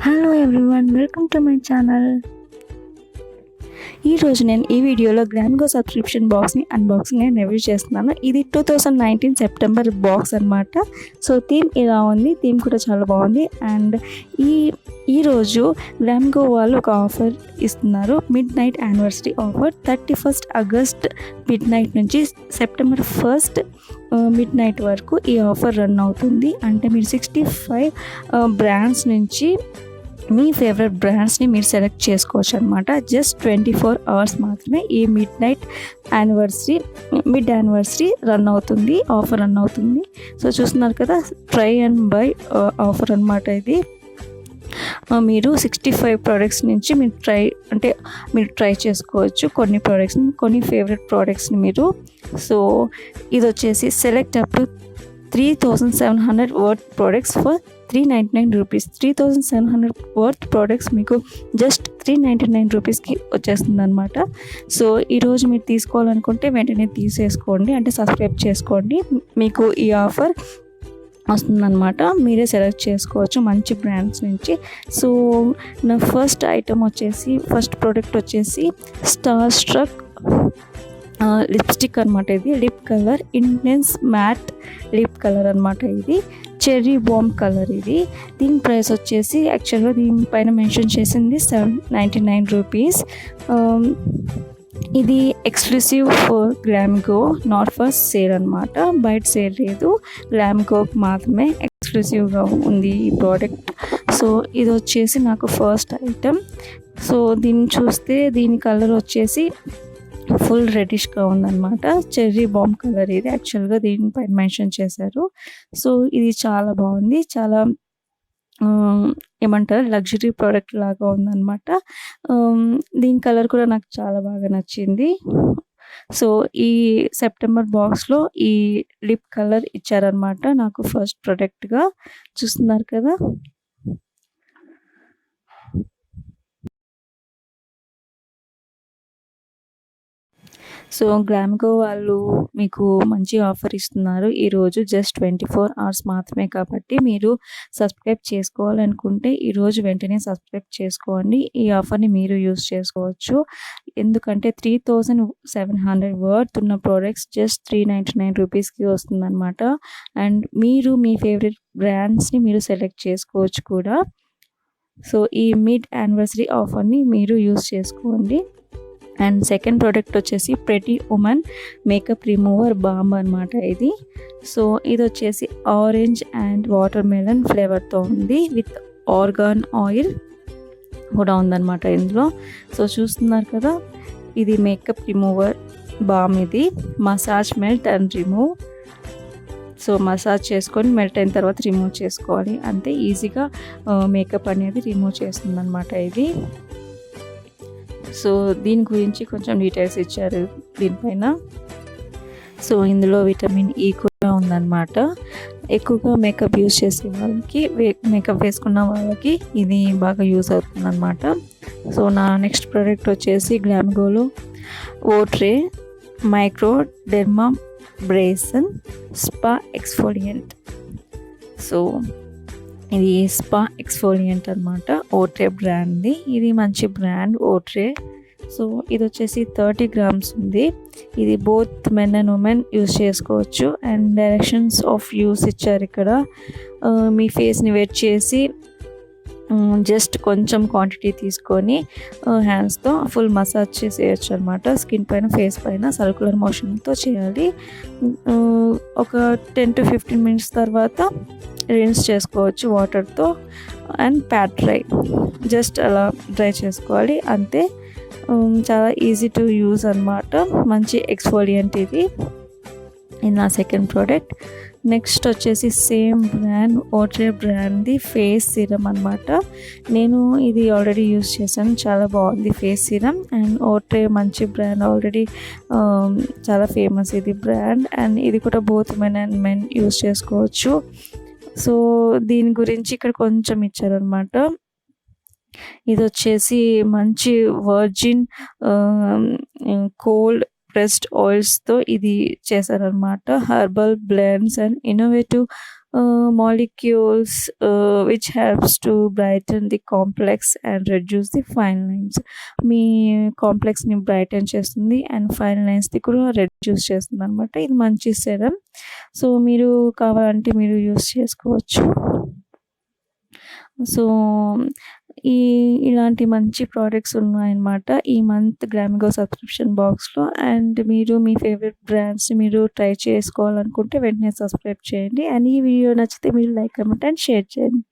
Hello everyone, welcome to my channel. ఈరోజు నేను ఈ వీడియోలో గ్లామ్గో సబ్స్క్రిప్షన్ బాక్స్ని అన్బాక్సింగ్ అండ్ రివ్యూ చేస్తున్నాను. ఇది 2019 సెప్టెంబర్ బాక్స్ అనమాట. సో థీమ్ ఇలా ఉంది, థీమ్ కూడా చాలా బాగుంది. అండ్ ఈరోజు గ్లామ్గో వాళ్ళు ఒక ఆఫర్ ఇస్తున్నారు, mid night anniversary offer. 31 August mid night నుంచి సెప్టెంబర్ 1 మిడ్ నైట్ వరకు ఈ ఆఫర్ రన్ అవుతుంది. అంటే మీరు 65 బ్రాండ్స్ నుంచి మీ ఫేవరెట్ బ్రాండ్స్ని మీరు సెలెక్ట్ చేసుకోవచ్చు అనమాట. జస్ట్ 24 అవర్స్ మాత్రమే ఈ మిడ్ యానివర్సరీ రన్ అవుతుంది, ఆఫర్ రన్ అవుతుంది. సో చూస్తున్నారు కదా, ట్రై అండ్ బై ఆఫర్ అనమాట ఇది. మీరు 65 ప్రోడక్ట్స్ నుంచి మీరు ట్రై చేసుకోవచ్చు కొన్ని ప్రోడక్ట్స్ని, కొన్ని ఫేవరెట్ ప్రోడక్ట్స్ని మీరు. సో ఇది వచ్చేసి select up to 3700 worth products for 399 rupees. 3700 worth products మీకు జస్ట్ 399 రూపీస్కి వచ్చేస్తుంది అనమాట. సో ఈరోజు మీరు తీసుకోవాలనుకుంటే వెంటనే తీసేసుకోండి, అంటే సబ్స్క్రైబ్ చేసుకోండి, మీకు ఈ ఆఫర్ వస్తుందన్నమాట. మీరే సెలెక్ట్ చేసుకోవచ్చు మంచి బ్రాండ్స్ నుంచి. సో నా ఫస్ట్ ప్రోడక్ట్ వచ్చేసి స్టార్ స్ట్రక్ లిప్స్టిక్ అనమాట. ఇది lip colour, intense matte lip colour అనమాట. ఇది చెర్రీ బాంబ్ కలర్. ఇది దీని ప్రైస్ వచ్చేసి యాక్చువల్గా దీనిపైన మెన్షన్ చేసింది 799 రూపీస్. ఇది exclusive for Glamgo, not for sale అనమాట. బయట సేల్ లేదు, గ్లామ్గోకి మాత్రమే ఎక్స్క్లూసివ్గా ఉంది ఈ ప్రోడక్ట్. సో ఇది వచ్చేసి నాకు ఫస్ట్ ఐటమ్. సో దీన్ని చూస్తే దీని కలర్ వచ్చేసి ఫుల్ రెడిష్గా ఉందన్నమాట. చెర్రీ బాంబ్ కలర్ ఇది యాక్చువల్గా దీనిపైన మెన్షన్ చేశారు. సో ఇది చాలా బాగుంది, చాలా ఏమంటారు లగ్జరీ ప్రోడక్ట్ లాగా ఉందన్నమాట. దీని కలర్ కూడా నాకు చాలా బాగా నచ్చింది. సో ఈ సెప్టెంబర్ బాక్స్లో ఈ లిప్ కలర్ ఇచ్చారనమాట నాకు ఫస్ట్ ప్రోడక్ట్గా. చూస్తున్నారు కదా. సో గ్లామ్గో వాళ్ళు మీకు మంచి ఆఫర్ ఇస్తున్నారు ఈరోజు. జస్ట్ 24 అవర్స్ మాత్రమే కాబట్టి మీరు సబ్స్క్రైబ్ చేసుకోవాలనుకుంటే ఈరోజు వెంటనే సబ్స్క్రైబ్ చేసుకోండి. ఈ ఆఫర్ని మీరు యూస్ చేసుకోవచ్చు, ఎందుకంటే 3700 వర్త్ ఉన్న ప్రోడక్ట్స్ జస్ట్ 399 రూపీస్కి వస్తుందన్నమాట. అండ్ మీరు మీ ఫేవరెట్ బ్రాండ్స్ని మీరు సెలెక్ట్ చేసుకోవచ్చు కూడా. సో ఈ మిడ్ యానివర్సరీ ఆఫర్ని మీరు యూస్ చేసుకోండి. అండ్ సెకండ్ ప్రోడక్ట్ వచ్చేసి pretty women makeup remover balm అనమాట ఇది. సో ఇది వచ్చేసి ఆరెంజ్ అండ్ వాటర్ మెలన్ ఫ్లేవర్తో ఉంది, విత్ ఆర్గాన్ ఆయిల్ కూడా ఉందన్నమాట ఇందులో. సో చూస్తున్నారు కదా, ఇది మేకప్ రిమూవర్ బామ్. ఇది massage, melt and remove. So massage చేసుకొని మెల్ట్ అయిన తర్వాత రిమూవ్ చేసుకోవాలి, అంతే ఈజీగా మేకప్ అనేది రిమూవ్ చేస్తుంది అనమాట ఇది. సో దీని గురించి కొంచెం డీటెయిల్స్ ఇచ్చారు దీనిపైన. సో ఇందులో విటమిన్ ఈ కూడా ఉందన్నమాట. ఎక్కువగా మేకప్ యూజ్ చేసే వాళ్ళకి, మేకప్ వేసుకున్న వాళ్ళకి ఇది బాగా యూజ్ అవుతుంది అనమాట. సో నా నెక్స్ట్ ప్రోడక్ట్ వచ్చేసి గ్లామ్గోలో ఓట్రే microdermabrasion spa exfoliant. So ఇది స్పా ఎక్స్ఫోలియంట్ అనమాట, ఓట్రే బ్రాండ్ది. ఇది మంచి బ్రాండ్ ఓట్రే. సో ఇది వచ్చేసి 30 grams ఉంది. ఇది both men and women use చేసుకోవచ్చు. అండ్ డైరెక్షన్స్ ఆఫ్ యూస్ ఇచ్చారు ఇక్కడ. మీ ఫేస్ని వెట్ చేసి జస్ట్ కొంచెం క్వాంటిటీ తీసుకొని హ్యాండ్స్తో ఫుల్ మసాజ్ చేసేయచ్చు అనమాట. స్కిన్ పైన, ఫేస్ పైన సర్క్యులర్ మోషన్తో చేయాలి. ఒక 10 to 15 minutes తర్వాత రిన్స్ చేసుకోవచ్చు వాటర్తో. అండ్ ప్యాట్ డ్రై, జస్ట్ అలా డ్రై చేసుకోవాలి అంతే. చాలా ఈజీ టు యూజ్ అనమాట, మంచి ఎక్స్ఫోలియంట్ ఇది నా సెకండ్ ప్రోడక్ట్. నెక్స్ట్ వచ్చేసి సేమ్ బ్రాండ్ ఓట్రే బ్రాండ్ది ఫేస్ సిరమ్ అనమాట. నేను ఇది ఆల్రెడీ యూజ్ చేశాను, చాలా బాగుంది ఫేస్ సిరమ్. అండ్ ఓట్రే మంచి బ్రాండ్, ఆల్రెడీ చాలా ఫేమస్ ఇది బ్రాండ్. అండ్ ఇది కూడా both men and men use చేసుకోవచ్చు. సో దీని గురించి ఇక్కడ కొంచెం ఇచ్చారనమాట. ఇది వచ్చేసి మంచి వర్జిన్ కోల్డ్ ప్రెస్డ్ ఆయిల్స్తో ఇది చేశారనమాట. Herbal blends and innovative molecules which helps to brighten the complex and reduce the fine lines. మీ కాంప్లెక్స్ని బ్రైటన్ చేస్తుంది అండ్ ఫైన్ లైన్స్ని కూడా రెడ్యూస్ చేస్తుంది అనమాట. ఇది మంచి సెరం. సో మీరు కావాలంటే మీరు యూస్ చేసుకోవచ్చు. సో ఇలాంటి మంచి ప్రోడక్ట్స్ ఉన్నాయన్నమాట ఈ మంత్ గ్లామెగో సబ్స్క్రిప్షన్ బాక్స్లో. అండ్ మీరు మీ ఫేవరెట్ బ్రాండ్స్ని మీరు ట్రై చేసుకోవాలనుకుంటే వెంటనే సబ్స్క్రైబ్ చేయండి. అండ్ ఈ వీడియో నచ్చితే మీరు లైక్, కమెంట్ అండ్ షేర్ చేయండి.